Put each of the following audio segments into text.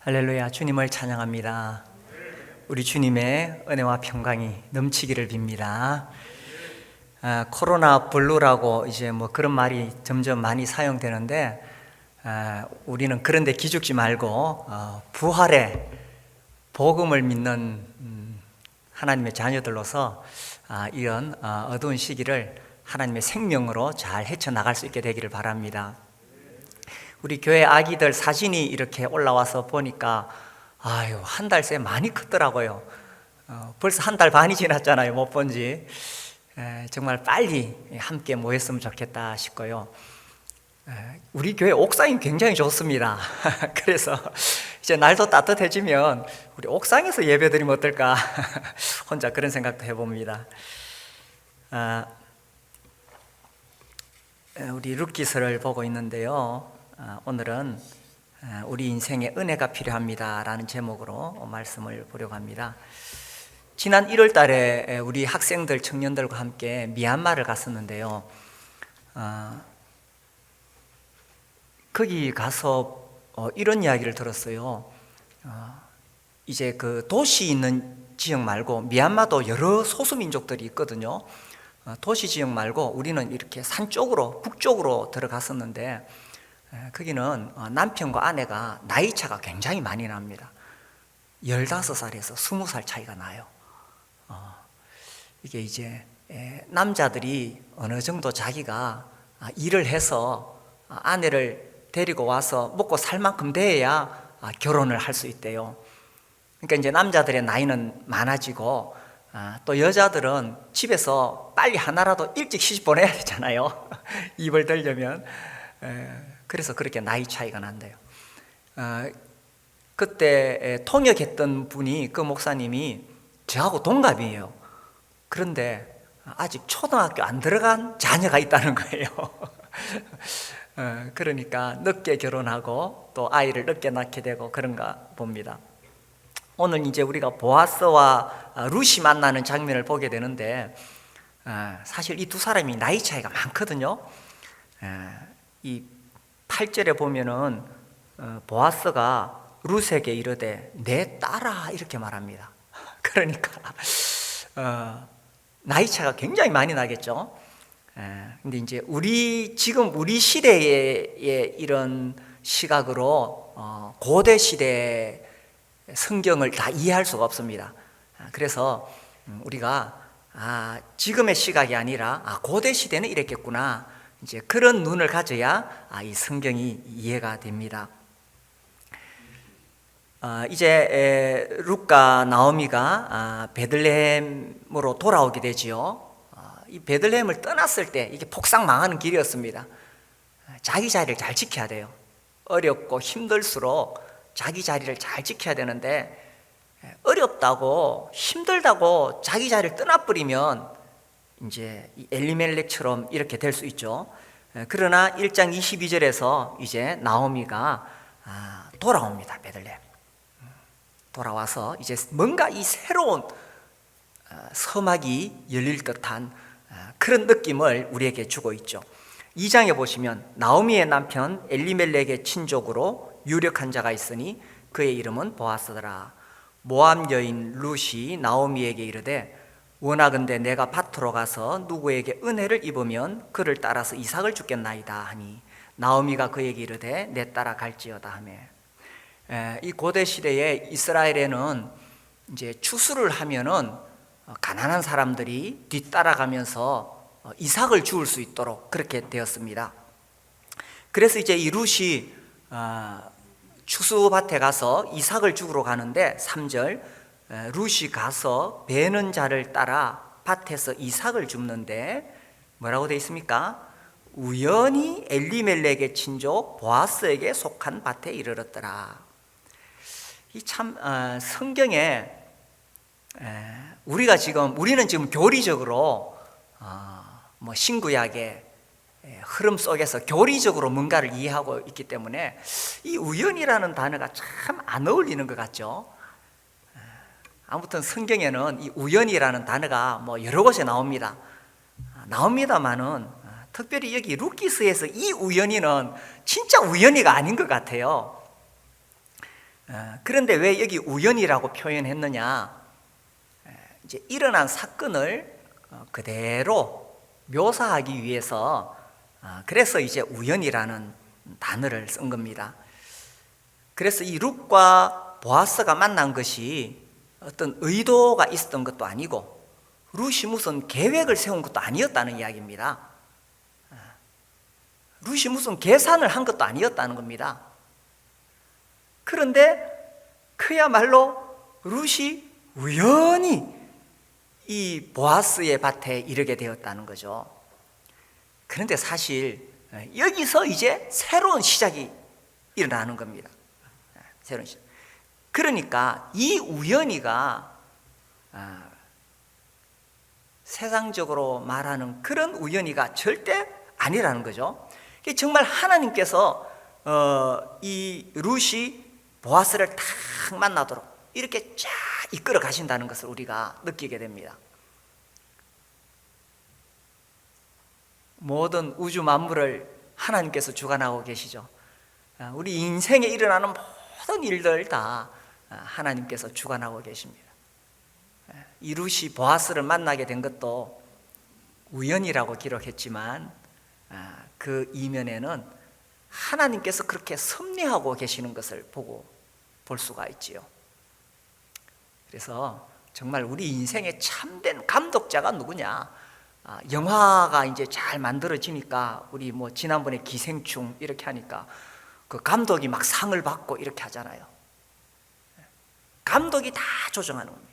할렐루야, 주님을 찬양합니다. 우리 주님의 은혜와 평강이 넘치기를 빕니다. 코로나 블루라고 이제 뭐 그런 말이 점점 많이 사용되는데, 우리는 그런데 기죽지 말고 부활의 복음을 믿는 하나님의 자녀들로서 이런 어두운 시기를 하나님의 생명으로 잘 헤쳐나갈 수 있게 되기를 바랍니다. 우리 교회 아기들 사진이 이렇게 올라와서 보니까 한 달 새 많이 컸더라고요. 벌써 한 달 반이 지났잖아요, 못 본 지. 정말 빨리 함께 모였으면 좋겠다 싶고요. 우리 교회 옥상이 굉장히 좋습니다. 그래서 이제 날도 따뜻해지면 우리 옥상에서 예배드리면 어떨까 혼자 그런 생각도 해봅니다. 우리 룻기서를 보고 있는데요, 오늘은 우리 인생에 은혜가 필요합니다 라는 제목으로 말씀을 보려고 합니다. 지난 1월 달에 우리 학생들, 청년들과 함께 미얀마를 갔었는데요, 거기 가서 이런 이야기를 들었어요. 이제 그 도시 있는 지역 말고, 미얀마도 여러 소수민족들이 있거든요. 도시 지역 말고 우리는 이렇게 산 쪽으로, 북쪽으로 들어갔었는데, 거기는 남편과 아내가 나이 차가 굉장히 많이 납니다. 15살에서 20살 차이가 나요. 이게 이제 남자들이 어느 정도 자기가 일을 해서 아내를 데리고 와서 먹고 살 만큼 돼야 결혼을 할 수 있대요. 그러니까 이제 남자들의 나이는 많아지고, 또 여자들은 집에서 빨리 하나라도 일찍 시집 보내야 되잖아요. 입을 들려면. 그래서 그렇게 나이 차이가 난대요. 그때 통역했던 분이, 그 목사님이 저하고 동갑이에요. 그런데 아직 초등학교 안 들어간 자녀가 있다는 거예요. 그러니까 늦게 결혼하고 또 아이를 늦게 낳게 되고 그런가 봅니다. 오늘 이제 우리가 보아스와 룻이 만나는 장면을 보게 되는데, 사실 이 두 사람이 나이 차이가 많거든요. 이 8절에 보면은 보아스가 룻에게 이르되 내 딸아 이렇게 말합니다. 그러니까 나이 차가 굉장히 많이 나겠죠. 근데 이제 지금 우리 시대의 이런 시각으로 고대 시대 성경을 다 이해할 수가 없습니다. 그래서 우리가 지금의 시각이 아니라 고대 시대는 이랬겠구나, 이제 그런 눈을 가져야 이 성경이 이해가 됩니다. 이제 룻과 나오미가 베들레헴으로 돌아오게 되지요. 이 베들레헴을 떠났을 때 이게 폭삭 망하는 길이었습니다. 자기 자리를 잘 지켜야 돼요. 어렵고 힘들수록 자기 자리를 잘 지켜야 되는데, 어렵다고 힘들다고 자기 자리를 떠나버리면 이제 엘리멜렉처럼 이렇게 될 수 있죠. 그러나 1장 22절에서 이제 나오미가 돌아옵니다. 베들레헴 돌아와서 이제 뭔가 이 새로운 서막이 열릴 듯한 그런 느낌을 우리에게 주고 있죠. 2장에 보시면 나오미의 남편 엘리멜렉의 친족으로 유력한 자가 있으니 그의 이름은 보아스더라. 모압 여인 룻이 나오미에게 이르되 원하건대 내가 밭으로 가서 누구에게 은혜를 입으면 그를 따라서 이삭을 주겠나이다 하니, 나오미가 그에게 이르되 내 따라 갈지어다 하며. 이 고대 시대에 이스라엘에는 이제 추수를 하면은 가난한 사람들이 뒤따라가면서 이삭을 주울 수 있도록 그렇게 되었습니다. 그래서 이제 이 룻이 추수밭에 가서 이삭을 주우러 가는데, 3절 룻이 가서 베는 자를 따라 밭에서 이삭을 줍는데 뭐라고 되어 있습니까? 우연히 엘리멜렉의 친족 보아스에게 속한 밭에 이르렀더라. 이 참 성경에 우리는 지금 교리적으로 뭐 신구약의 흐름 속에서 교리적으로 뭔가를 이해하고 있기 때문에 이 우연이라는 단어가 참 안 어울리는 것 같죠. 아무튼 성경에는 이 우연이라는 단어가 뭐 여러 곳에 나옵니다만은 특별히 여기 룻기서에서 이 우연이는 진짜 우연이가 아닌 것 같아요. 그런데 왜 여기 우연이라고 표현했느냐? 이제 일어난 사건을 그대로 묘사하기 위해서 그래서 이제 우연이라는 단어를 쓴 겁니다. 그래서 이 룻과 보아스가 만난 것이 어떤 의도가 있었던 것도 아니고 룻이 무슨 계획을 세운 것도 아니었다는 이야기입니다. 룻이 무슨 계산을 한 것도 아니었다는 겁니다. 그런데 그야말로 룻이 우연히 이 보아스의 밭에 이르게 되었다는 거죠. 그런데 사실 여기서 이제 새로운 시작이 일어나는 겁니다. 새로운 시작. 그러니까 이 우연이가 세상적으로 말하는 그런 우연이가 절대 아니라는 거죠. 정말 하나님께서 이 룻이 보아스를 딱 만나도록 이렇게 쫙 이끌어 가신다는 것을 우리가 느끼게 됩니다. 모든 우주 만물을 하나님께서 주관하고 계시죠. 우리 인생에 일어나는 모든 일들 다 하나님께서 주관하고 계십니다. 이 룻이 보아스를 만나게 된 것도 우연이라고 기록했지만 그 이면에는 하나님께서 그렇게 섭리하고 계시는 것을 볼 수가 있지요. 그래서 정말 우리 인생의 참된 감독자가 누구냐? 영화가 이제 잘 만들어지니까 우리 뭐 지난번에 기생충 이렇게 하니까 그 감독이 막 상을 받고 이렇게 하잖아요. 감독이 다 조정하는 겁니다.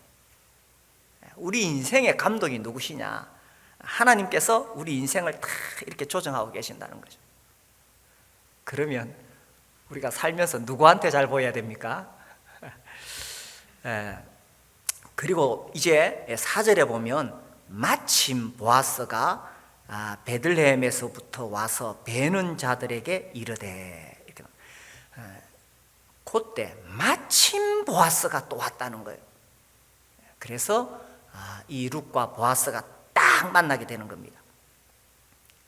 우리 인생의 감독이 누구시냐? 하나님께서 우리 인생을 다 이렇게 조정하고 계신다는 거죠. 그러면 우리가 살면서 누구한테 잘 보여야 됩니까? 그리고 이제 4절에 보면 마침 보아스가 베들레헴에서부터 와서 베는 자들에게 이르되, 그때 마침 보아스가 또 왔다는 거예요. 그래서 이 룻과 보아스가 딱 만나게 되는 겁니다.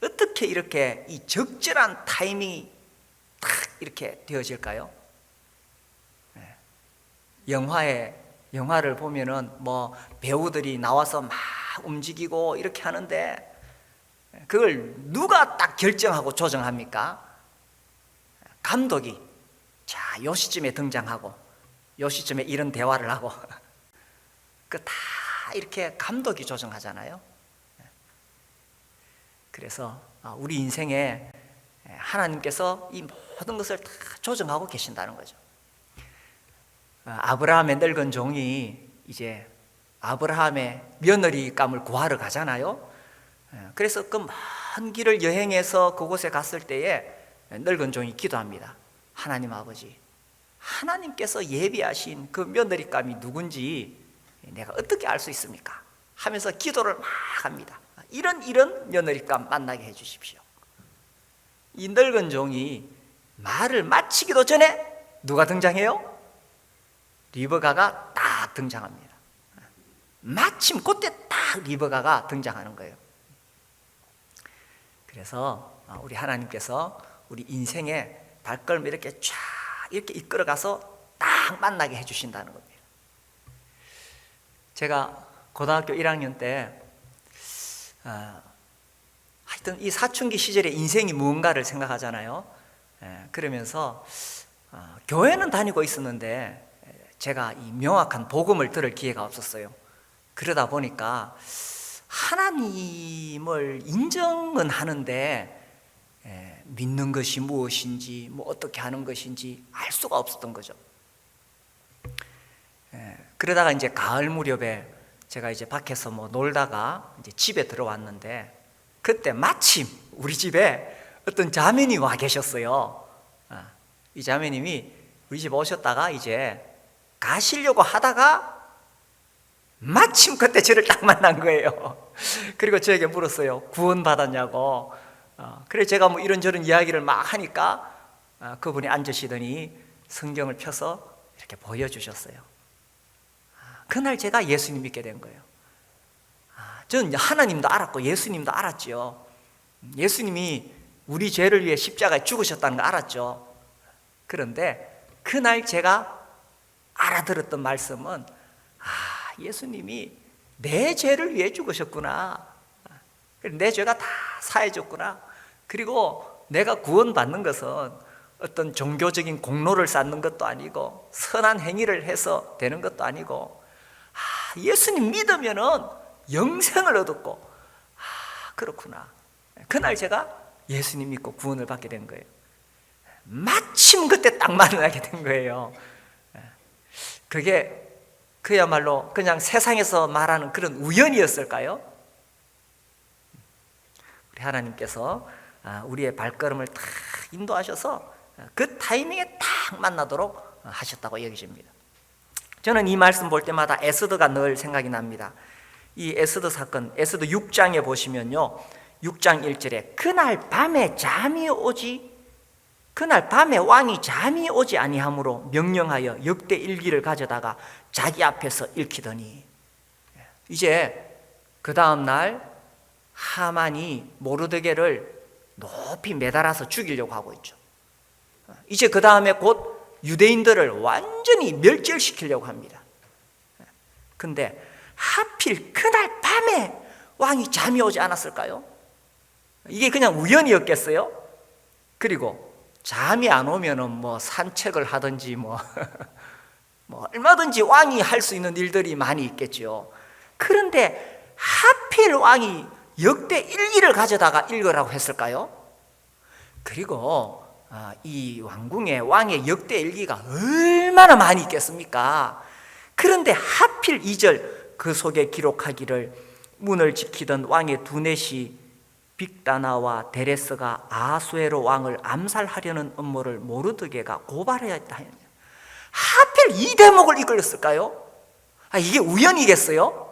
어떻게 이렇게 이 적절한 타이밍이 딱 이렇게 되어질까요? 영화를 보면은 뭐 배우들이 나와서 막 움직이고 이렇게 하는데 그걸 누가 딱 결정하고 조정합니까? 감독이 자, 요 시점에 등장하고 요 시점에 이런 대화를 하고 그 다 이렇게 감독이 조정하잖아요. 그래서 우리 인생에 하나님께서 이 모든 것을 다 조정하고 계신다는 거죠. 아브라함의 늙은 종이 이제 아브라함의 며느리감을 구하러 가잖아요. 그래서 그 먼 길을 여행해서 그곳에 갔을 때에 늙은 종이 기도합니다. 하나님 아버지, 하나님께서 예비하신 그 며느리감이 누군지 내가 어떻게 알 수 있습니까? 하면서 기도를 막 합니다. 이런 며느리감 만나게 해주십시오. 이 늙은 종이 말을 마치기도 전에 누가 등장해요? 리브가가 딱 등장합니다. 마침 그때 딱 리브가가 등장하는 거예요. 그래서 우리 하나님께서 우리 인생의 발걸음을 이렇게 쫙 이렇게 이끌어가서 딱 만나게 해주신다는 겁니다. 제가 고등학교 1학년 때 하여튼 이 사춘기 시절에 인생이 무언가를 생각하잖아요. 그러면서 교회는 다니고 있었는데 제가 이 명확한 복음을 들을 기회가 없었어요. 그러다 보니까 하나님을 인정은 하는데 믿는 것이 무엇인지 뭐 어떻게 하는 것인지 알 수가 없었던 거죠. 그러다가 이제 가을 무렵에 제가 이제 밖에서 뭐 놀다가 이제 집에 들어왔는데 그때 마침 우리 집에 어떤 자매님이 와 계셨어요. 이 자매님이 우리 집 오셨다가 이제 가시려고 하다가 마침 그때 저를 딱 만난 거예요. 그리고 저에게 물었어요. 구원 받았냐고. 그래 제가 뭐 이런저런 이야기를 막 하니까 그분이 앉으시더니 성경을 펴서 이렇게 보여주셨어요. 그날 제가 예수님 믿게 된 거예요. 저는 하나님도 알았고 예수님도 알았죠. 예수님이 우리 죄를 위해 십자가에 죽으셨다는 거 알았죠. 그런데 그날 제가 알아들었던 말씀은 예수님이 내 죄를 위해 죽으셨구나, 내 죄가 다 사해졌구나, 그리고 내가 구원받는 것은 어떤 종교적인 공로를 쌓는 것도 아니고 선한 행위를 해서 되는 것도 아니고 예수님 믿으면은 영생을 얻었고, 그렇구나. 그날 제가 예수님 믿고 구원을 받게 된 거예요. 마침 그때 딱 만나게 된 거예요. 그게 그야말로 그냥 세상에서 말하는 그런 우연이었을까요? 우리 하나님께서 우리의 발걸음을 딱 인도하셔서 그 타이밍에 딱 만나도록 하셨다고 여기십니다. 저는 이 말씀 볼 때마다 에스더가 늘 생각이 납니다. 이 에스더 사건, 에스더 6장에 보시면요, 6장 1절에 그날 밤에 왕이 잠이 오지 아니하므로 명령하여 역대 일기를 가져다가 자기 앞에서 읽히더니, 이제 그 다음 날 하만이 모르드게를 높이 매달아서 죽이려고 하고 있죠. 이제 그 다음에 곧 유대인들을 완전히 멸절시키려고 합니다. 근데 하필 그날 밤에 왕이 잠이 오지 않았을까요? 이게 그냥 우연이었겠어요? 그리고 잠이 안 오면은 뭐 산책을 하든지 뭐 얼마든지 왕이 할 수 있는 일들이 많이 있겠죠. 그런데 하필 왕이 역대 일기를 가져다가 읽으라고 했을까요? 그리고 이 왕궁에 왕의 역대 일기가 얼마나 많이 있겠습니까? 그런데 하필 2절 그 속에 기록하기를 문을 지키던 왕의 두넷이 빅다나와 데레스가 아수에로 왕을 암살하려는 음모를 모르드게가 고발해야 했다. 하필 이 대목을 이끌었을까요? 이게 우연이겠어요?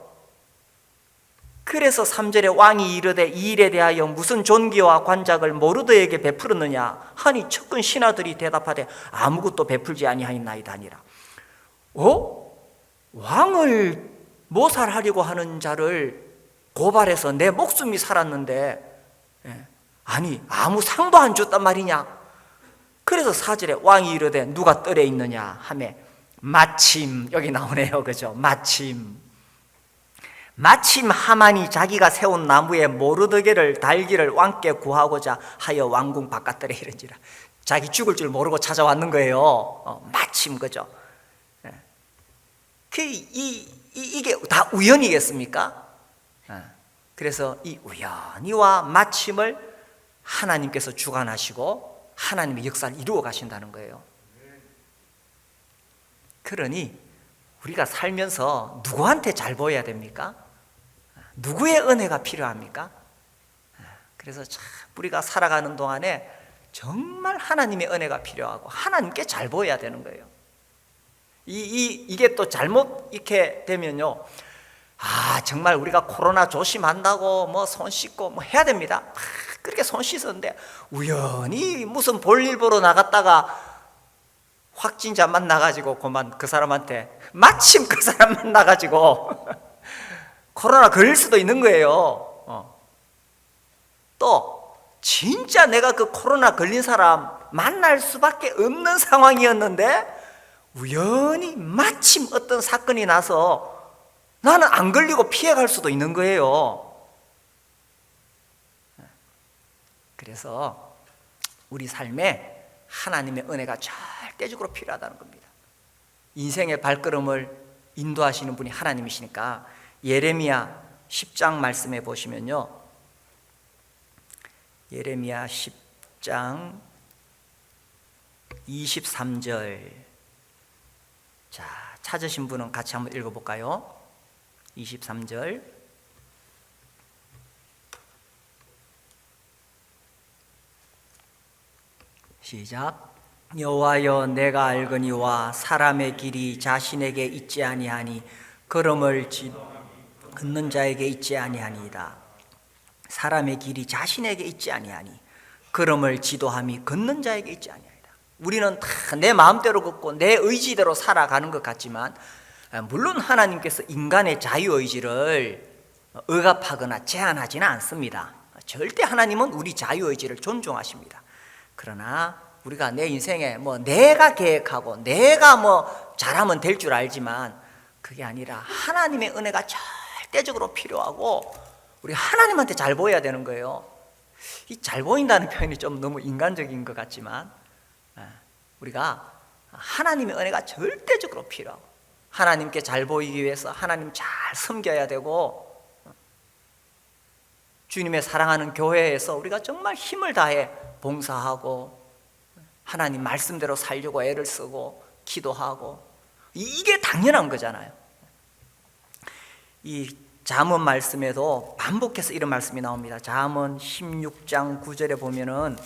그래서 3절에 왕이 이르되 이 일에 대하여 무슨 존귀와 관작을 모르드에게 베풀었느냐 하니 측근 신하들이 대답하되 아무것도 베풀지 아니하였나이다 하니라. 왕을 모살하려고 하는 자를 고발해서 내 목숨이 살았는데 아무 상도 안 줬단 말이냐. 그래서 4절에 왕이 이르되 누가 뜰에 있느냐 하매 마침, 여기 나오네요, 그죠? 마침 하만이 자기가 세운 나무에 모르드게를 달기를 왕께 구하고자 하여 왕궁 바깥들에 이른지라. 자기 죽을 줄 모르고 찾아왔는 거예요. 마침, 그죠? 이게 다 우연이겠습니까? 그래서 이 우연히와 마침을 하나님께서 주관하시고 하나님의 역사를 이루어 가신다는 거예요. 그러니 우리가 살면서 누구한테 잘 보여야 됩니까? 누구의 은혜가 필요합니까? 그래서 참 우리가 살아가는 동안에 정말 하나님의 은혜가 필요하고 하나님께 잘 보여야 되는 거예요. 이게 또 잘못 이렇게 되면요, 정말 우리가 코로나 조심한다고 뭐 손 씻고 뭐 해야 됩니다. 그렇게 손 씻었는데 우연히 무슨 볼일 보러 나갔다가 확진자 만나가지고 그 사람한테 마침 그 사람 만나가지고 코로나 걸릴 수도 있는 거예요. 또 진짜 내가 그 코로나 걸린 사람 만날 수밖에 없는 상황이었는데 우연히 마침 어떤 사건이 나서 나는 안 걸리고 피해갈 수도 있는 거예요. 그래서 우리 삶에 하나님의 은혜가 절대적으로 필요하다는 겁니다. 인생의 발걸음을 인도하시는 분이 하나님이시니까 예레미야 10장 말씀해 보시면요, 예레미야 10장 23절, 자, 찾으신 분은 같이 한번 읽어볼까요? 23절 시작. 여호와여, 내가 알거니와 사람의 길이 자신에게 있지 아니하니 걸음을 걷는 자에게 있지 아니하니이다. 사람의 길이 자신에게 있지 아니하니 걸음을 지도함이 걷는 자에게 있지 아니하니이다. 우리는 다 내 마음대로 걷고 내 의지대로 살아가는 것 같지만 물론 하나님께서 인간의 자유의지를 억압하거나 제한하지는 않습니다. 절대 하나님은 우리 자유의지를 존중하십니다. 그러나 우리가 내 인생에 뭐 내가 계획하고 내가 뭐 잘하면 될 줄 알지만 그게 아니라 하나님의 은혜가 절대적으로 필요하고 우리 하나님한테 잘 보여야 되는 거예요. 이 잘 보인다는 표현이 좀 너무 인간적인 것 같지만 우리가 하나님의 은혜가 절대적으로 필요하고 하나님께 잘 보이기 위해서 하나님 잘 섬겨야 되고 주님의 사랑하는 교회에서 우리가 정말 힘을 다해 봉사하고 하나님 말씀대로 살려고 애를 쓰고 기도하고 이게 당연한 거잖아요. 이 잠언 말씀에도 반복해서 이런 말씀이 나옵니다. 잠언 16장 9절에 보면은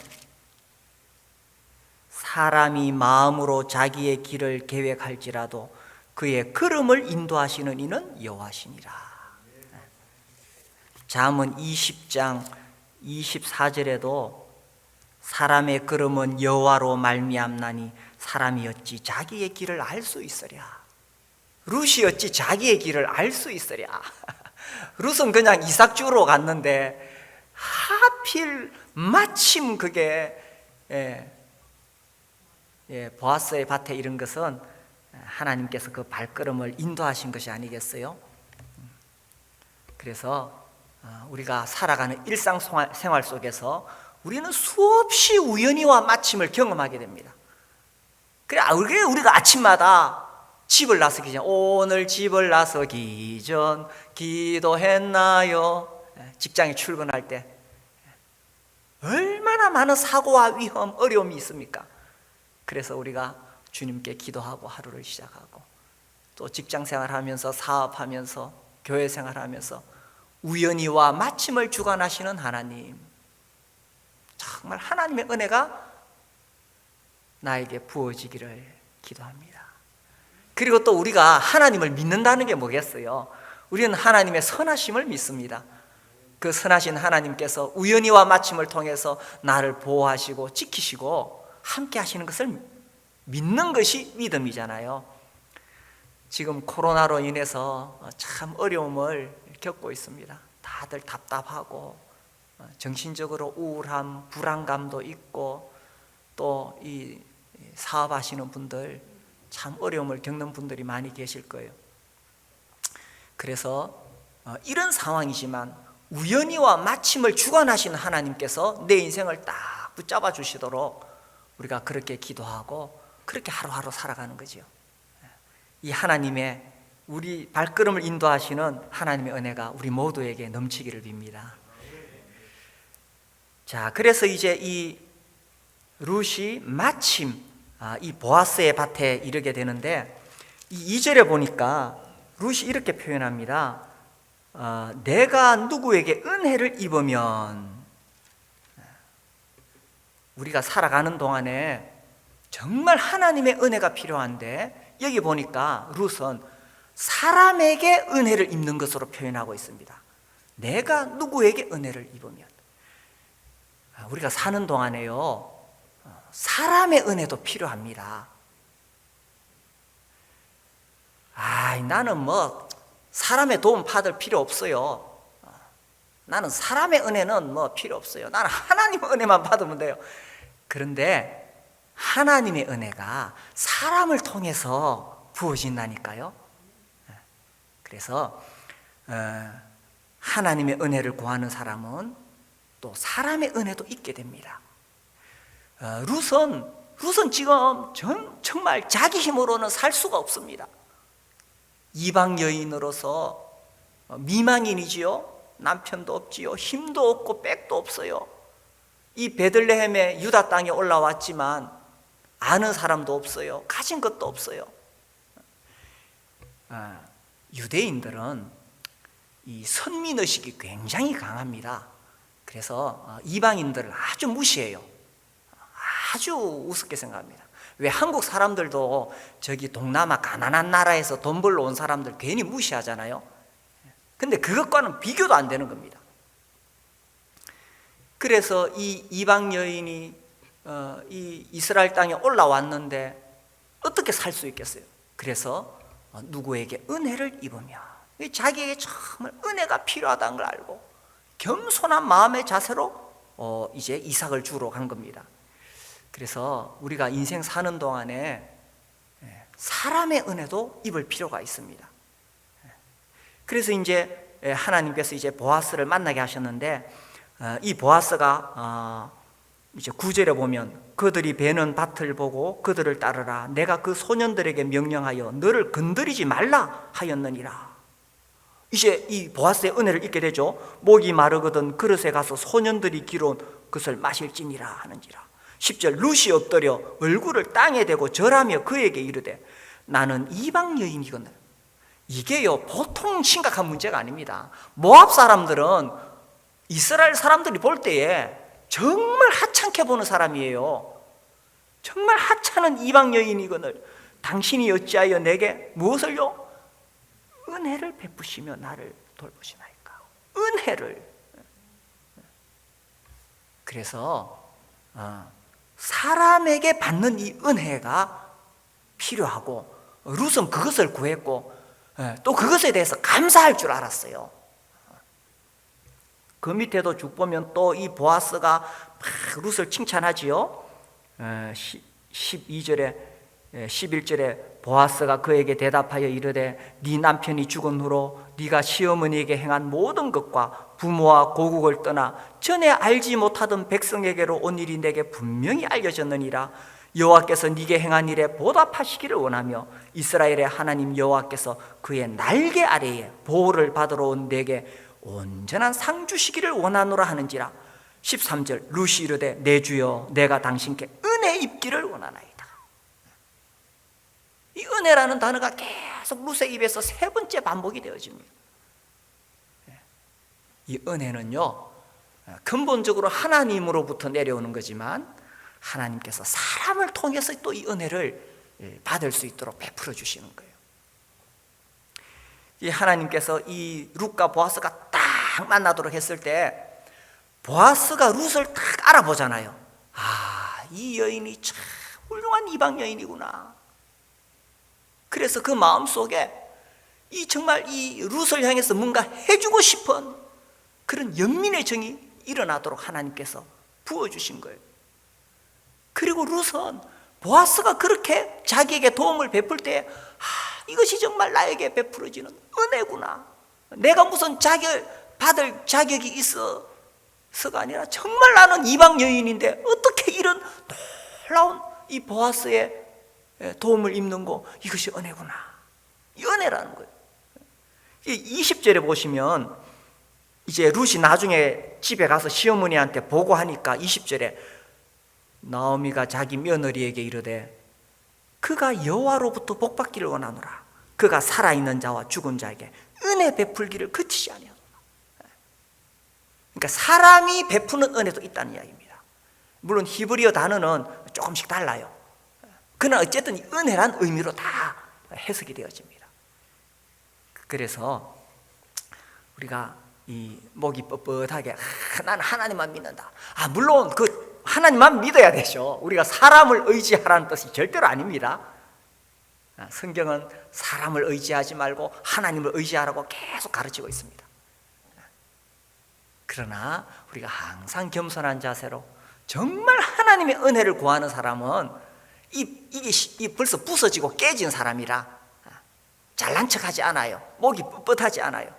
사람이 마음으로 자기의 길을 계획할지라도 그의 걸음을 인도하시는 이는 여호와시니라. 잠언 20장 24절에도 사람의 걸음은 여호와로 말미암나니 사람이 어찌 자기의 길을 알 수 있으랴. 룻이 어찌 자기의 길을 알 수 있으랴. 룻은 그냥 이삭 주러 갔는데 하필 마침 그게 보아스의 밭에 이른 것은 하나님께서 그 발걸음을 인도하신 것이 아니겠어요? 그래서 우리가 살아가는 일상생활 속에서 우리는 수없이 우연히와 마침을 경험하게 됩니다. 그래 우리가 아침마다 집을 나서기 전 오늘 집을 나서기 전 기도했나요? 직장에 출근할 때 얼마나 많은 사고와 위험, 어려움이 있습니까? 그래서 우리가 주님께 기도하고 하루를 시작하고 또 직장생활하면서 사업하면서 교회생활하면서 우연히와 마침을 주관하시는 하나님, 정말 하나님의 은혜가 나에게 부어지기를 기도합니다. 그리고 또 우리가 하나님을 믿는다는 게 뭐겠어요? 우리는 하나님의 선하심을 믿습니다. 그 선하신 하나님께서 우연히와 마침을 통해서 나를 보호하시고 지키시고 함께 하시는 것을 믿는 것이 믿음이잖아요. 지금 코로나로 인해서 참 어려움을 겪고 있습니다. 다들 답답하고 정신적으로 우울함, 불안감도 있고 또 이 사업하시는 분들 참 어려움을 겪는 분들이 많이 계실 거예요. 그래서 이런 상황이지만 우연히와 마침을 주관하시는 하나님께서 내 인생을 딱 붙잡아 주시도록 우리가 그렇게 기도하고 그렇게 하루하루 살아가는 거죠. 이 하나님의 우리 발걸음을 인도하시는 하나님의 은혜가 우리 모두에게 넘치기를 빕니다. 자, 그래서 이제 이 룻이 마침 이 보아스의 밭에 이르게 되는데 이 2절에 보니까 룻이 이렇게 표현합니다. 내가 누구에게 은혜를 입으면, 우리가 살아가는 동안에 정말 하나님의 은혜가 필요한데 여기 보니까 룻은 사람에게 은혜를 입는 것으로 표현하고 있습니다. 내가 누구에게 은혜를 입으면, 우리가 사는 동안에요 사람의 은혜도 필요합니다. 나는 뭐 사람의 도움 받을 필요 없어요. 나는 사람의 은혜는 뭐 필요 없어요. 나는 하나님의 은혜만 받으면 돼요. 그런데 하나님의 은혜가 사람을 통해서 부어진다니까요. 그래서 하나님의 은혜를 구하는 사람은 또 사람의 은혜도 있게 됩니다. 룻은 지금 정말 자기 힘으로는 살 수가 없습니다. 이방 여인으로서 미망인이지요. 남편도 없지요. 힘도 없고 백도 없어요. 이 베들레헴의 유다 땅에 올라왔지만 아는 사람도 없어요. 가진 것도 없어요. 유대인들은 이 선민의식이 굉장히 강합니다. 그래서 이방인들을 아주 무시해요. 아주 우습게 생각합니다. 왜 한국 사람들도 저기 동남아 가난한 나라에서 돈 벌러 온 사람들 괜히 무시하잖아요. 근데 그것과는 비교도 안 되는 겁니다. 그래서 이 이방 여인이 이 이스라엘 땅에 올라왔는데 어떻게 살 수 있겠어요? 그래서 누구에게 은혜를 입으며, 자기에게 정말 은혜가 필요하다는 걸 알고 겸손한 마음의 자세로 이제 이삭을 주러 간 겁니다. 그래서 우리가 인생 사는 동안에 사람의 은혜도 입을 필요가 있습니다. 그래서 이제 하나님께서 이제 보아스를 만나게 하셨는데, 이 보아스가 이제 9절에 보면 그들이 베는 밭을 보고 그들을 따르라. 내가 그 소년들에게 명령하여 너를 건드리지 말라 하였느니라. 이제 이 보아스의 은혜를 잊게 되죠. 목이 마르거든 그릇에 가서 소년들이 기로운 그것을 마실지니라 하는지라. 10절 룻이 엎드려 얼굴을 땅에 대고 절하며 그에게 이르되 나는 이방 여인이거늘. 이게요 보통 심각한 문제가 아닙니다. 모압 사람들은 이스라엘 사람들이 볼 때에 정말 하찮게 보는 사람이에요. 정말 하찮은 이방 여인이거늘 당신이 어찌하여 내게 무엇을요? 은혜를 베푸시며 나를 돌보시나이까. 은혜를. 그래서 사람에게 받는 이 은혜가 필요하고, 룻은 그것을 구했고 또 그것에 대해서 감사할 줄 알았어요. 그 밑에도 쭉 보면 또 이 보아스가 막 룻을 칭찬하지요. 12절에 11절에 보아스가 그에게 대답하여 이르되 네 남편이 죽은 후로 네가 시어머니에게 행한 모든 것과 부모와 고국을 떠나 전에 알지 못하던 백성에게로 온 일이 내게 분명히 알려졌느니라. 여호와께서 네게 행한 일에 보답하시기를 원하며 이스라엘의 하나님 여호와께서 그의 날개 아래에 보호를 받으러 온 내게 온전한 상 주시기를 원하노라 하는지라. 13절 룻이 이르되 내 주여 내가 당신께 은혜 입기를 원하나이다. 이 은혜라는 단어가 계속 룻의 입에서 세 번째 반복이 되어집니다. 이 은혜는요 근본적으로 하나님으로부터 내려오는 거지만 하나님께서 사람을 통해서 또 이 은혜를 받을 수 있도록 베풀어 주시는 거예요. 이 하나님께서 이 룻과 보아스가 딱 만나도록 했을 때 보아스가 룻을 딱 알아보잖아요. 이 여인이 참 훌륭한 이방 여인이구나. 그래서 그 마음속에 이 정말 이 룻을 향해서 뭔가 해주고 싶은 그런 연민의 정이 일어나도록 하나님께서 부어주신 거예요. 그리고 룻은 보아스가 그렇게 자기에게 도움을 베풀 때 이것이 정말 나에게 베풀어지는 은혜구나. 내가 무슨 받을 자격이 있어서가 아니라 정말 나는 이방 여인인데 어떻게 이런 놀라운 이 보아스의 도움을 입는 거, 이것이 은혜구나. 이 은혜라는 거예요. 20절에 보시면 이제 룻이 나중에 집에 가서 시어머니한테 보고하니까 20절에 나오미가 자기 며느리에게 이르되 그가 여호와로부터 복받기를 원하노라. 그가 살아있는 자와 죽은 자에게 은혜 베풀기를 그치지 아니하노라. 그러니까 사람이 베푸는 은혜도 있다는 이야기입니다. 물론 히브리어 단어는 조금씩 달라요. 그러나 어쨌든 이 은혜란 의미로 다 해석이 되어집니다. 그래서 우리가 이 목이 뻣뻣하게 나는 하나님만 믿는다. 물론 그 하나님만 믿어야 되죠. 우리가 사람을 의지하라는 뜻이 절대로 아닙니다. 성경은 사람을 의지하지 말고 하나님을 의지하라고 계속 가르치고 있습니다. 그러나 우리가 항상 겸손한 자세로 정말 하나님의 은혜를 구하는 사람은 이게 벌써 부서지고 깨진 사람이라 잘난 척하지 않아요. 목이 뻣뻣하지 않아요.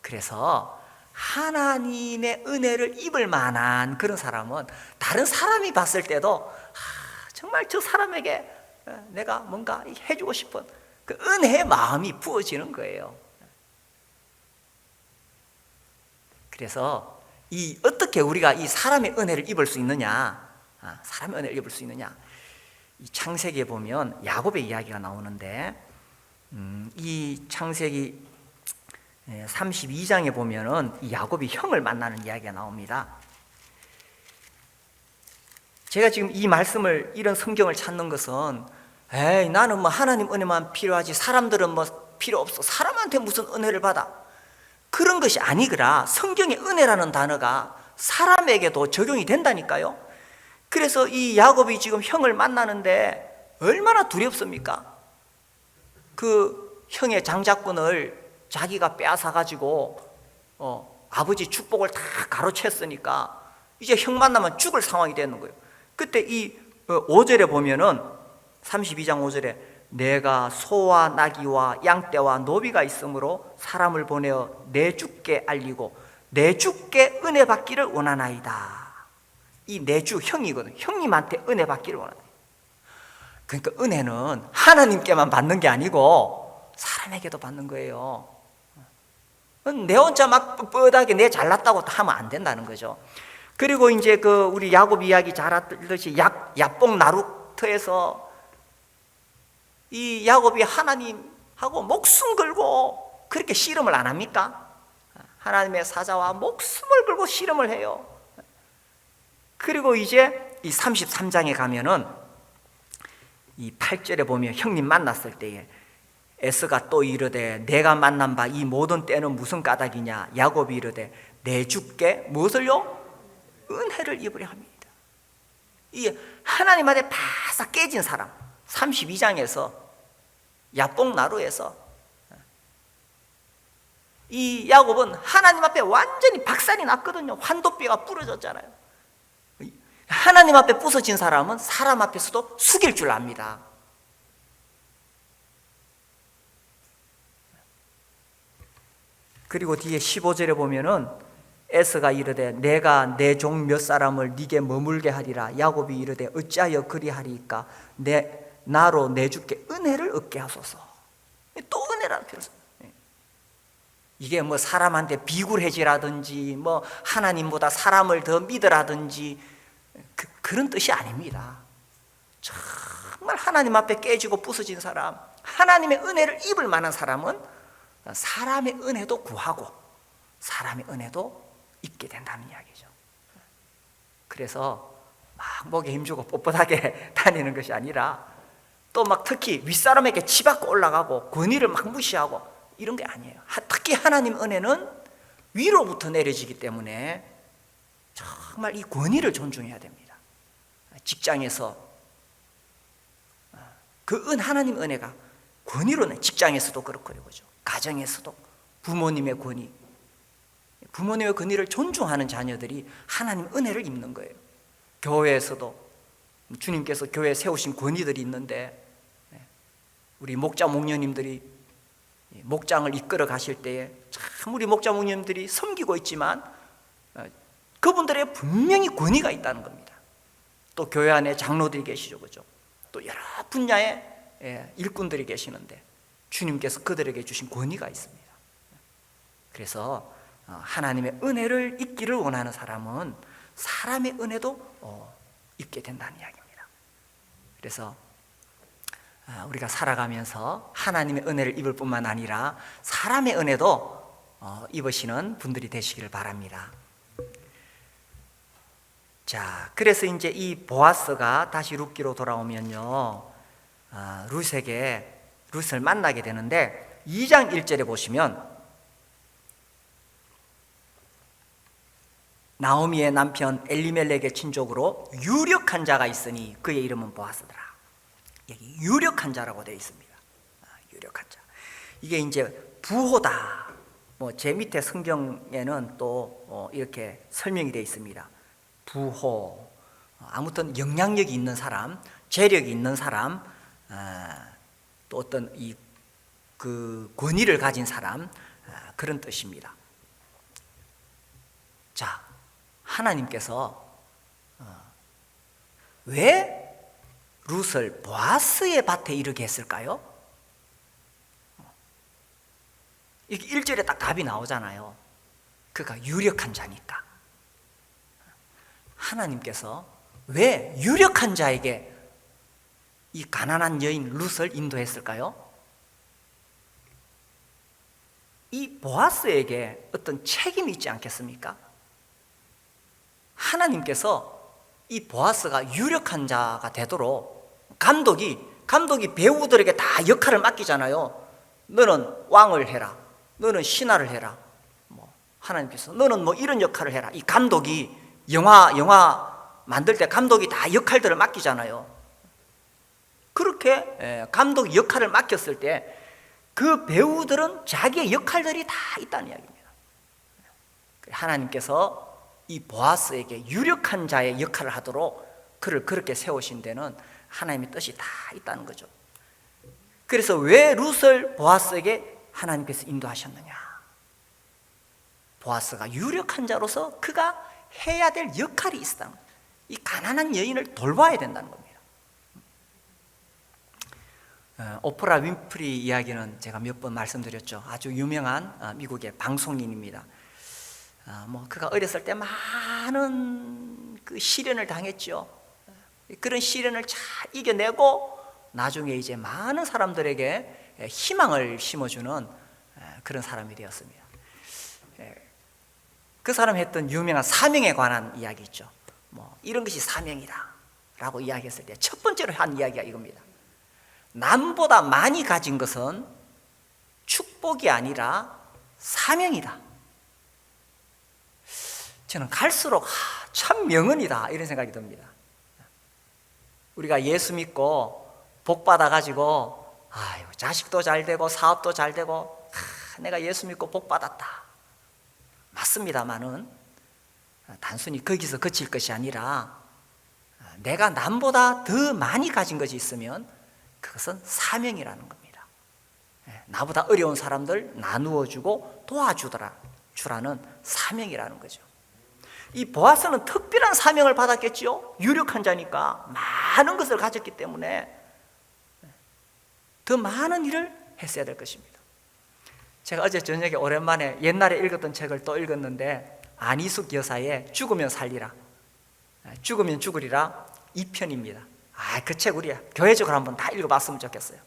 그래서 하나님의 은혜를 입을 만한 그런 사람은 다른 사람이 봤을 때도 정말 저 사람에게 내가 뭔가 해주고 싶은 그 은혜의 마음이 부어지는 거예요. 그래서 어떻게 우리가 이 사람의 은혜를 입을 수 있느냐? 사람의 은혜를 입을 수 있느냐? 이 창세기에 보면 야곱의 이야기가 나오는데 이 창세기 32장에 보면은 이 야곱이 형을 만나는 이야기가 나옵니다. 제가 지금 이 말씀을, 이런 성경을 찾는 것은 나는 뭐 하나님 은혜만 필요하지 사람들은 뭐 필요 없어, 사람한테 무슨 은혜를 받아, 그런 것이 아니더라. 성경의 은혜라는 단어가 사람에게도 적용이 된다니까요. 그래서 이 야곱이 지금 형을 만나는데 얼마나 두렵습니까? 그 형의 장자권을 자기가 빼앗아가지고 아버지 축복을 다 가로챘으니까 이제 형 만나면 죽을 상황이 되는 거예요. 그때 이 그 5절에 보면은 32장 5절에 내가 소와 나귀와 양떼와 노비가 있으므로 사람을 보내어 내 주께 알리고 내 주께 은혜 받기를 원하나이다. 이 내 주 형이거든. 형님한테 은혜 받기를 원하나이다. 그러니까 은혜는 하나님께만 받는 게 아니고 사람에게도 받는 거예요. 내 혼자 막 뻣뻣하게 내 잘났다고 하면 안 된다는 거죠. 그리고 이제 그 우리 야곱 이야기 잘 알듯이 야뽕 나루터에서 이 야곱이 하나님하고 목숨 걸고 그렇게 씨름을 안 합니까? 하나님의 사자와 목숨을 걸고 씨름을 해요. 그리고 이제 이 33장에 가면은 이 8절에 보면 형님 만났을 때에 에스가 또 이르되 내가 만난 바 이 모든 때는 무슨 까닭이냐. 야곱이 이르되 내 주께 무엇을요? 은혜를 입으려 합니다. 이 하나님한테 바싹 깨진 사람 32장에서 야뽕나루에서 이 야곱은 하나님 앞에 완전히 박살이 났거든요. 환도뼈가 부러졌잖아요. 하나님 앞에 부서진 사람은 사람 앞에서도 숙일 줄 압니다. 그리고 뒤에 15절에 보면은 에스가 이르되 내가 내 종 몇 사람을 네게 머물게 하리라. 야곱이 이르되 어찌하여 그리하리까. 나로 내 주께 은혜를 얻게 하소서. 또 은혜라는 표현. 이게 뭐 사람한테 비굴해지라든지 뭐 하나님보다 사람을 더 믿으라든지 그런 뜻이 아닙니다. 정말 하나님 앞에 깨지고 부서진 사람, 하나님의 은혜를 입을 만한 사람은 사람의 은혜도 구하고 사람의 은혜도 입게 된다는 이야기죠. 그래서 막 목에 힘주고 뻣뻣하게 다니는 것이 아니라 또 막 특히 윗사람에게 치받고 올라가고 권위를 막 무시하고 이런 게 아니에요. 특히 하나님 은혜는 위로부터 내려지기 때문에 정말 이 권위를 존중해야 됩니다. 직장에서 그 하나님 은혜가 권위로는 직장에서도 그렇고 그죠. 가정에서도 부모님의 권위, 부모님의 권위를 존중하는 자녀들이 하나님 은혜를 입는 거예요. 교회에서도 주님께서 교회에 세우신 권위들이 있는데 우리 목자 목녀님들이 목장을 이끌어 가실 때에 참 우리 목자 목녀님들이 섬기고 있지만 그분들의 분명히 권위가 있다는 겁니다. 또 교회 안에 장로들이 계시죠, 그죠? 또 여러 분야의 일꾼들이 계시는데 주님께서 그들에게 주신 권위가 있습니다. 그래서 하나님의 은혜를 입기를 원하는 사람은 사람의 은혜도 입게 된다는 이야기입니다. 그래서 우리가 살아가면서 하나님의 은혜를 입을 뿐만 아니라 사람의 은혜도 입으시는 분들이 되시기를 바랍니다. 자, 그래서 이제 이 보아스가 다시 룻기로 돌아오면요, 룻을 만나게 되는데 2장 1절에 보시면 나오미의 남편 엘리멜렉의 친족으로 유력한 자가 있으니 그의 이름은 보아스더라. 여기 유력한 자라고 되어 있습니다. 유력한 자. 이게 이제 부호다. 뭐 제 밑에 성경에는 또 이렇게 설명이 되어 있습니다. 부호. 아무튼 영향력이 있는 사람, 재력이 있는 사람, 또 어떤 그 권위를 가진 사람, 그런 뜻입니다. 자, 하나님께서 왜 룻을 보아스의 밭에 이르게 했을까요? 이게 1절에 딱 답이 나오잖아요. 그가 유력한 자니까. 하나님께서 왜 유력한 자에게 이 가난한 여인 룻을 인도했을까요? 이 보아스에게 어떤 책임이 있지 않겠습니까? 하나님께서 이 보아스가 유력한 자가 되도록 감독이 배우들에게 다 역할을 맡기잖아요. 너는 왕을 해라, 너는 신하를 해라, 하나님께서 너는 이런 역할을 해라. 이 감독이 영화 만들 때 감독이 다 역할들을 맡기잖아요. 그렇게 감독이 역할을 맡겼을 때 그 배우들은 자기의 역할들이 다 있다는 이야기입니다. 하나님께서 이 보아스에게 유력한 자의 역할을 하도록 그를 그렇게 세우신 데는 하나님의 뜻이 다 있다는 거죠. 그래서 왜 룻을 보아스에게 하나님께서 인도하셨느냐? 보아스가 유력한 자로서 그가 해야 될 역할이 있었다는 거예요. 이 가난한 여인을 돌봐야 된다는 겁니다. 오프라 윈프리 이야기는 제가 몇 번 말씀드렸죠. 아주 유명한 미국의 방송인입니다. 그가 어렸을 때 많은 그 시련을 당했죠. 그런 시련을 잘 이겨내고 나중에 이제 많은 사람들에게 희망을 심어주는 그런 사람이 되었습니다. 그 사람이 했던 유명한 사명에 관한 이야기 있죠. 이런 것이 사명이다 라고 이야기했을 때 첫 번째로 한 이야기가 이겁니다. 남보다 많이 가진 것은 축복이 아니라 사명이다. 저는 갈수록 참 명언이다 이런 생각이 듭니다. 우리가 예수 믿고 복 받아가지고 자식도 잘 되고 사업도 잘 되고 내가 예수 믿고 복 받았다. 맞습니다만은 단순히 거기서 그칠 것이 아니라 내가 남보다 더 많이 가진 것이 있으면 그것은 사명이라는 겁니다. 나보다 어려운 사람들 나누어주고 도와주라는 사명이라는 거죠. 이 보아스는 특별한 사명을 받았겠지요. 유력한 자니까 많은 것을 가졌기 때문에 더 많은 일을 했어야 될 것입니다. 제가 어제 저녁에 오랜만에 옛날에 읽었던 책을 또 읽었는데 안희숙 여사의 죽으면 살리라, 죽으면 죽으리라 2편입니다. 그 책 우리 교회적으로 한번 다 읽어봤으면 좋겠어요.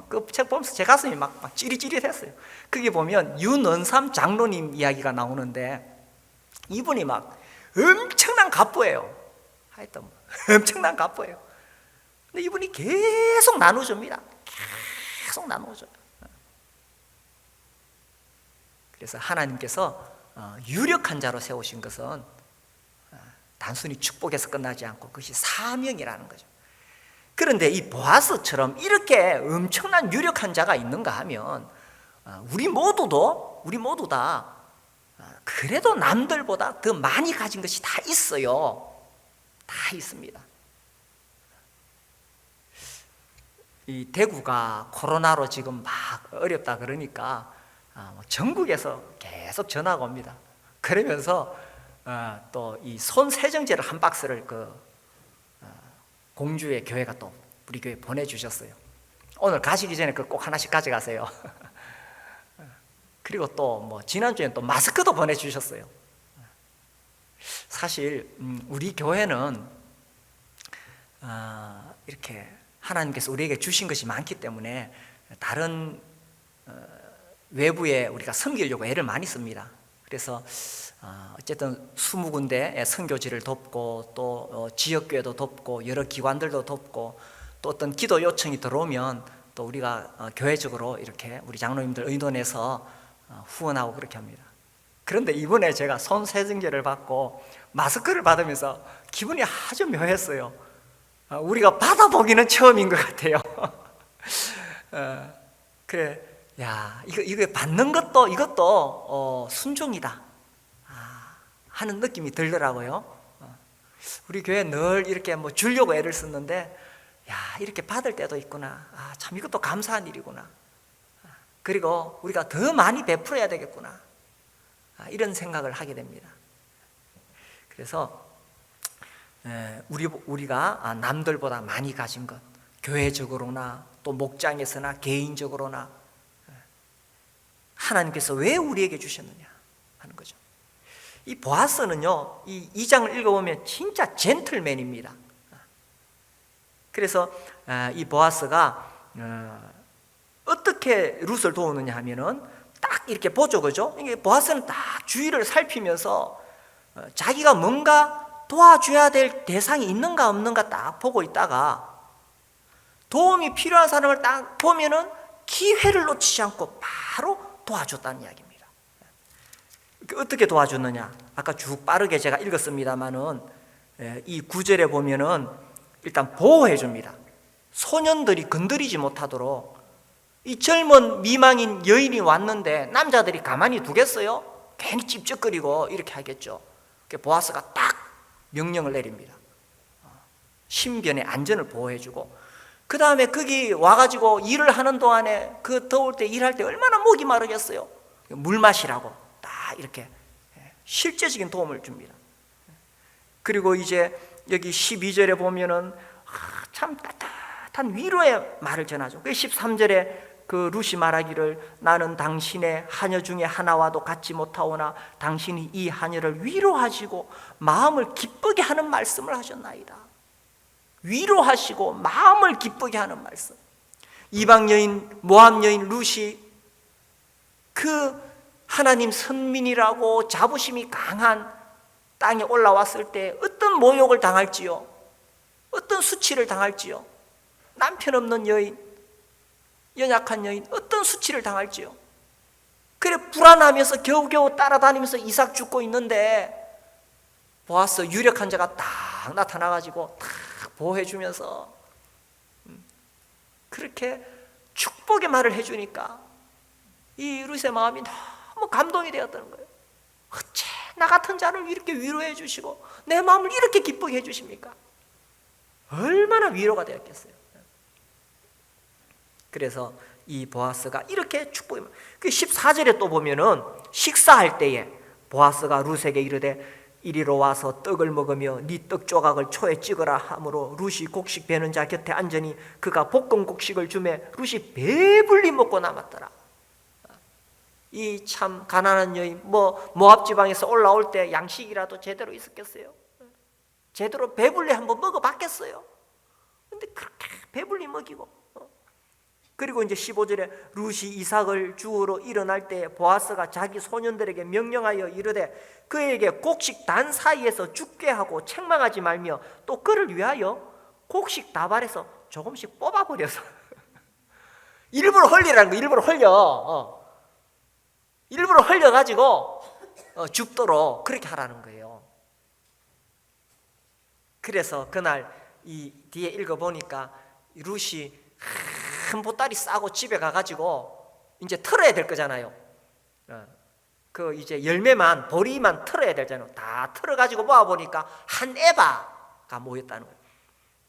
그 책 보면서 제 가슴이 막 찌릿찌릿했어요. 거기 보면 윤은삼 장로님 이야기가 나오는데 이분이 막 엄청난 갑부예요. 하여튼 엄청난 갑부예요. 근데 이분이 계속 나눠줍니다. 계속 나눠줘요. 그래서 하나님께서 유력한 자로 세우신 것은 단순히 축복에서 끝나지 않고 그것이 사명이라는 거죠. 그런데 이 보아스처럼 이렇게 엄청난 유력한 자가 있는가 하면 우리 모두 다 그래도 남들보다 더 많이 가진 것이 다 있어요. 다 있습니다. 이 대구가 코로나로 지금 막 어렵다 그러니까 전국에서 계속 전화가 옵니다. 그러면서 또 이 손세정제를 한 박스를 공주의 교회가 또 우리 교회 보내주셨어요. 오늘 가시기 전에 꼭 하나씩 가져가세요. 그리고 또 지난주에는 또 마스크도 보내주셨어요. 사실 우리 교회는 이렇게 하나님께서 우리에게 주신 것이 많기 때문에 다른 외부에 우리가 섬기려고 애를 많이 씁니다. 그래서 어쨌든 20군데의 선교지를 돕고 또 지역교회도 돕고 여러 기관들도 돕고 또 어떤 기도 요청이 들어오면 또 우리가 교회적으로 이렇게 우리 장로님들 의논해서 후원하고 그렇게 합니다. 그런데 이번에 제가 손세정제를 받고 마스크를 받으면서 기분이 아주 묘했어요. 우리가 받아보기는 처음인 것 같아요. 그래, 이거 받는 것도 이것도 순종이다 하는 느낌이 들더라고요. 우리 교회 늘 이렇게 주려고 애를 썼는데 이렇게 받을 때도 있구나. 참 이것도 감사한 일이구나. 그리고 우리가 더 많이 베풀어야 되겠구나. 이런 생각을 하게 됩니다. 그래서 우리가 남들보다 많이 가진 것, 교회적으로나 또 목장에서나 개인적으로나 하나님께서 왜 우리에게 주셨느냐 하는 거죠. 이 보아스는요, 이 2장을 읽어보면 진짜 젠틀맨입니다. 그래서 이 보아스가 어떻게 룻을 도우느냐 하면은 딱 이렇게 보죠, 그죠? 이게 보아스는 딱 주위를 살피면서 자기가 뭔가 도와줘야 될 대상이 있는가 없는가 딱 보고 있다가 도움이 필요한 사람을 딱 보면은 기회를 놓치지 않고 바로 도와줬다는 이야기입니다. 어떻게 도와줬느냐? 아까 쭉 빠르게 제가 읽었습니다만은 이 9절에 보면은 일단 보호해 줍니다. 소년들이 건드리지 못하도록. 이 젊은 미망인 여인이 왔는데 남자들이 가만히 두겠어요? 괜히 찝쩍거리고 이렇게 하겠죠. 보아스가 딱 명령을 내립니다. 신변의 안전을 보호해주고, 그 다음에 거기 와가지고 일을 하는 동안에 그 더울 때 일할 때 얼마나 목이 마르겠어요. 물 마시라고 딱 이렇게 실제적인 도움을 줍니다. 그리고 이제 여기 12절에 보면은 참 따뜻한 위로의 말을 전하죠. 13절에 그 루시 말하기를 나는 당신의 하녀 중에 하나와도 같지 못하오나 당신이 이 하녀를 위로하시고 마음을 기쁘게 하는 말씀을 하셨나이다. 위로하시고 마음을 기쁘게 하는 말씀. 이방 여인, 모압 여인 루시, 그 하나님 선민이라고 자부심이 강한 땅에 올라왔을 때 어떤 모욕을 당할지요, 어떤 수치를 당할지요, 남편 없는 여인, 연약한 여인 어떤 수치를 당할지요. 그래 불안하면서 겨우겨우 따라다니면서 이삭 죽고 있는데 보아스 유력한 자가 딱 나타나가지고 딱 보호해주면서 그렇게 축복의 말을 해주니까 이 룻의 마음이 너무 감동이 되었다는 거예요. 어째 나 같은 자를 이렇게 위로해 주시고 내 마음을 이렇게 기쁘게 해주십니까? 얼마나 위로가 되었겠어요. 그래서 이 보아스가 이렇게 축복이, 그 14절에 또 보면은 식사할 때에 보아스가 룻에게 이르되 이리로 와서 떡을 먹으며 네 떡 조각을 초에 찍으라 하므로 룻이 곡식 베는 자 곁에 앉으니 그가 볶은 곡식을 주매 룻이 배불리 먹고 남았더라. 이 참 가난한 여인, 모압 지방에서 올라올 때 양식이라도 제대로 있었겠어요? 제대로 배불리 한번 먹어봤겠어요? 근데 그렇게 배불리 먹이고, 그리고 이제 15절에 룻이 이삭을 주우러 일어날 때 보아스가 자기 소년들에게 명령하여 이르되 그에게 곡식 단 사이에서 죽게 하고 책망하지 말며 또 그를 위하여 곡식 다발에서 조금씩 뽑아버려서 일부러 흘리라는 거, 일부러 흘려가지고 죽도록 그렇게 하라는 거예요. 그래서 그날 이 뒤에 읽어보니까 룻이 큰 보따리 싸고 집에 가가지고 이제 털어야 될 거잖아요. 그 이제 열매만, 보리만 털어야 되잖아요. 다 털어가지고 모아보니까 한 에바가 모였다는 거예요.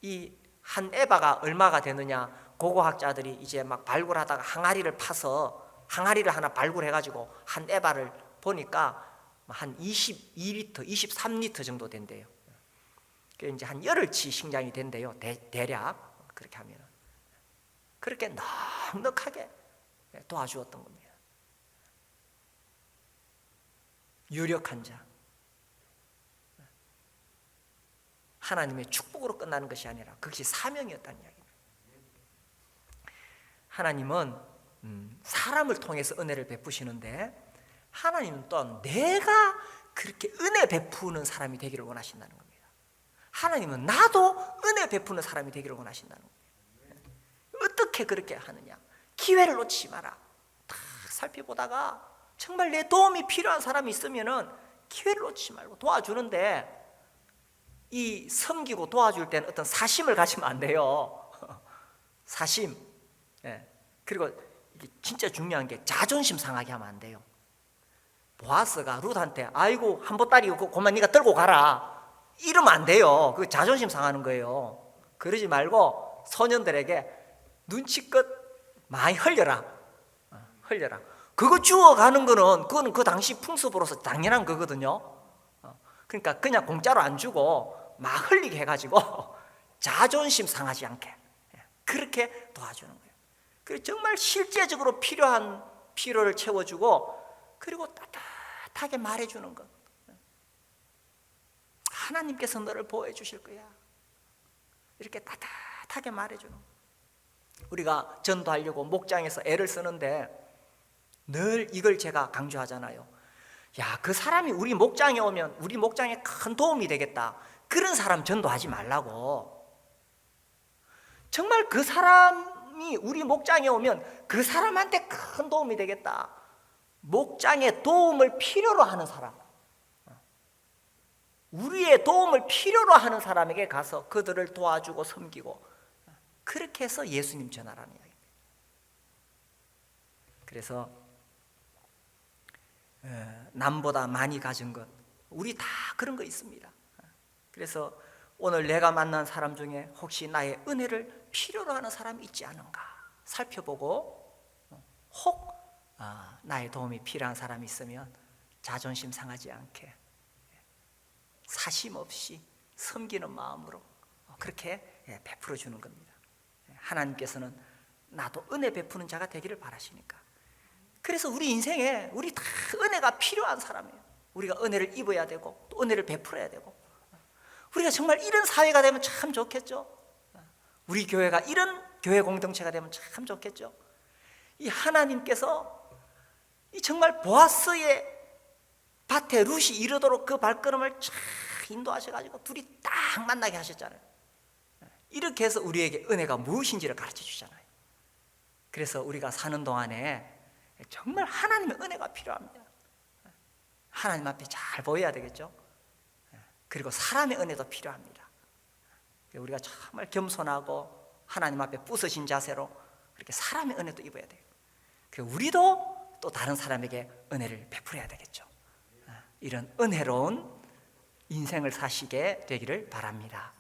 이 한 에바가 얼마가 되느냐, 고고학자들이 이제 막 발굴하다가 항아리를 파서 항아리를 하나 발굴해가지고 한 에바를 보니까 한 22리터, 23리터 정도 된대요. 그게 이제 한 열흘치 식량이 된대요. 대략 그렇게 하면. 그렇게 넉넉하게 도와주었던 겁니다. 유력한 자, 하나님의 축복으로 끝나는 것이 아니라 그것이 사명이었다는 이야기입니다. 하나님은 사람을 통해서 은혜를 베푸시는데 하나님은 또한 내가 그렇게 은혜 베푸는 사람이 되기를 원하신다는 겁니다. 하나님은 나도 은혜 베푸는 사람이 되기를 원하신다는 겁니다. 어떻게 그렇게 하느냐? 기회를 놓치지 마라. 다 살펴보다가 정말 내 도움이 필요한 사람이 있으면은 기회를 놓치지 말고 도와주는데, 이 섬기고 도와줄 때는 어떤 사심을 가지면 안 돼요. 사심. 그리고 이게 진짜 중요한 게 자존심 상하게 하면 안 돼요. 보아스가 룻한테 아이고 한 보따리 그만 네가 들고 가라 이러면 안 돼요. 그 자존심 상하는 거예요. 그러지 말고 소년들에게 눈치껏 많이 흘려라. 그거 주워가는 거는 그거는 그 당시 풍습으로서 당연한 거거든요. 그러니까 그냥 공짜로 안 주고 막 흘리게 해가지고 자존심 상하지 않게 그렇게 도와주는 거예요. 그리고 정말 실제적으로 필요한 필요를 채워주고, 그리고 따뜻하게 말해주는 것. 하나님께서 너를 보호해 주실 거야. 이렇게 따뜻하게 말해주는 것. 우리가 전도하려고 목장에서 애를 쓰는데 늘 이걸 제가 강조하잖아요. 야, 그 사람이 우리 목장에 오면 우리 목장에 큰 도움이 되겠다, 그런 사람 전도하지 말라고. 정말 그 사람이 우리 목장에 오면 그 사람한테 큰 도움이 되겠다, 목장에 도움을 필요로 하는 사람, 우리의 도움을 필요로 하는 사람에게 가서 그들을 도와주고 섬기고, 그렇게 해서 예수님 전하라는 이야기입니다. 그래서 남보다 많이 가진 것, 우리 다 그런 거 있습니다. 그래서 오늘 내가 만난 사람 중에 혹시 나의 은혜를 필요로 하는 사람이 있지 않은가 살펴보고, 혹 나의 도움이 필요한 사람이 있으면 자존심 상하지 않게 사심 없이 섬기는 마음으로 그렇게 베풀어 주는 겁니다. 하나님께서는 나도 은혜 베푸는 자가 되기를 바라시니까. 그래서 우리 인생에 우리 다 은혜가 필요한 사람이에요. 우리가 은혜를 입어야 되고 또 은혜를 베풀어야 되고, 우리가 정말 이런 사회가 되면 참 좋겠죠. 우리 교회가 이런 교회 공동체가 되면 참 좋겠죠. 이 하나님께서 이 정말 보아스의 밭에 룻이 이르도록 그 발걸음을 쫙 인도하셔가지고 둘이 딱 만나게 하셨잖아요. 이렇게 해서 우리에게 은혜가 무엇인지를 가르쳐 주잖아요. 그래서 우리가 사는 동안에 정말 하나님의 은혜가 필요합니다. 하나님 앞에 잘 보여야 되겠죠. 그리고 사람의 은혜도 필요합니다. 우리가 정말 겸손하고 하나님 앞에 부서진 자세로 그렇게 사람의 은혜도 입어야 돼요. 우리도 또 다른 사람에게 은혜를 베풀어야 되겠죠. 이런 은혜로운 인생을 사시게 되기를 바랍니다.